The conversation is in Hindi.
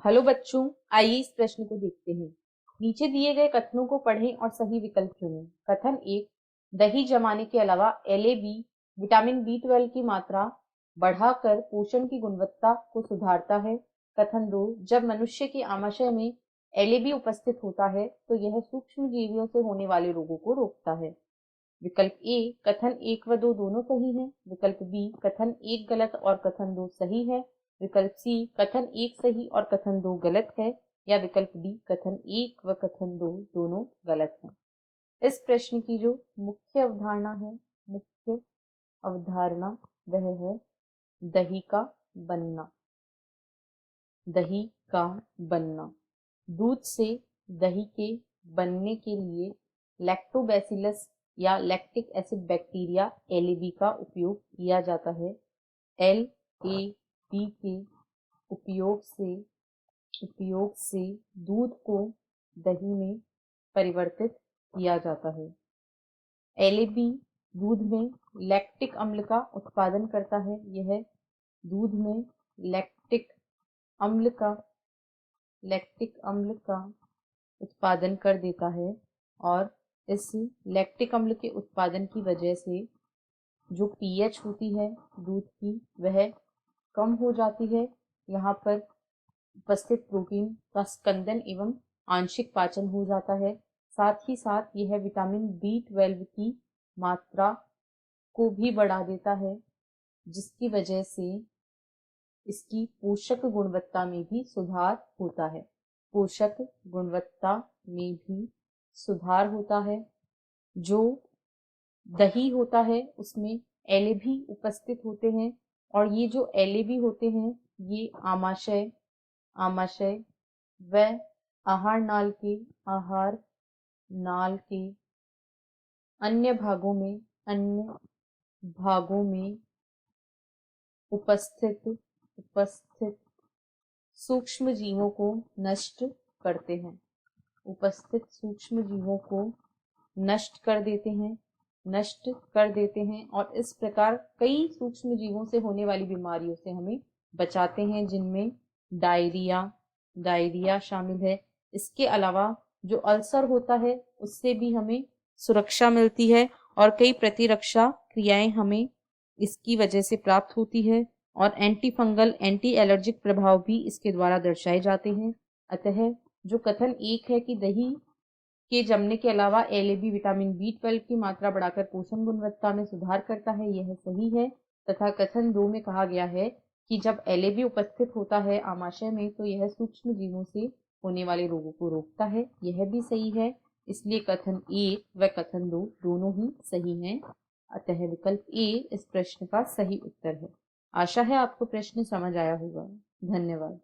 हेलो बच्चों, आइए इस प्रश्न को देखते हैं। नीचे दिए गए कथनों को पढ़ें और सही विकल्प चुनें। कथन 1, दही जमाने के अलावा LAB विटामिन B12 की मात्रा बढ़ाकर पोषण की गुणवत्ता को सुधारता है। कथन 2, जब मनुष्य के आमाशय में LAB उपस्थित होता है तो यह सूक्ष्म जीवियों से होने वाले रोगों को रोकता है। विकल्प ए, कथन 1 व 2 दोनों सही हैं। विकल्प बी, कथन 1 गलत और कथन 2 सही है। विकल्प सी, कथन 1 सही और कथन 2 गलत है। या विकल्प डी, कथन 1 व कथन 2 दोनों गलत हैं। इस प्रश्न की जो मुख्य अवधारणा है, मुख्य अवधारणा वह है दही का बनना। दही का बनना। दूध से दही के बनने के लिए लैक्टोबैसिलस या लैक्टिक एसिड बैक्टीरिया LAB का उपयोग किया जाता है। LAB के उपयोग से दूध को दही में परिवर्तित किया जाता है। LAB दूध में लैक्टिक अम्ल का उत्पादन करता है। यह दूध में लैक्टिक अम्ल का उत्पादन कर देता है और इस लैक्टिक अम्ल के उत्पादन की वजह से जो pH होती है दूध की वह कम हो जाती है। यहाँ पर उपस्थित प्रोटीन का स्कंदन एवं आंशिक पाचन हो जाता है। साथ ही साथ यह विटामिन B12 की मात्रा को भी बढ़ा देता है, जिसकी वजह से इसकी पोषक गुणवत्ता में भी सुधार होता है। पोषक गुणवत्ता में भी सुधार होता है। जो दही होता है उसमें LAB उपस्थित होते हैं और ये जो LAB होते हैं ये आमाशय व आहार नाल के अन्य भागों में उपस्थित सूक्ष्म जीवों को नष्ट करते हैं। उपस्थित सूक्ष्म जीवों को नष्ट कर देते हैं और इस प्रकार कई सूक्ष्म जीवों से होने वाली बीमारियों से हमें बचाते हैं, जिनमें डायरिया शामिल है। इसके अलावा जो अल्सर होता है उससे भी हमें सुरक्षा मिलती है और कई प्रतिरक्षा क्रियाएं हमें इसकी वजह से प्राप्त होती है और एंटी फंगल एंटी एलर्जिक प्रभाव भी इसके द्वारा दर्शाए जाते हैं। अतः जो कथन 1 है कि दही के जमने के अलावा LAB विटामिन B12 की मात्रा बढ़ाकर पोषण गुणवत्ता में सुधार करता है, यह सही है। तथा कथन 2 में कहा गया है कि जब LAB उपस्थित होता है आमाशय में तो यह सूक्ष्म जीवों से होने वाले रोगों को रोकता है, यह भी सही है। इसलिए कथन 1 व कथन 2 दोनों ही सही हैं। अतः विकल्प ए इस प्रश्न का सही उत्तर है। आशा है आपको प्रश्न समझ आया होगा। धन्यवाद।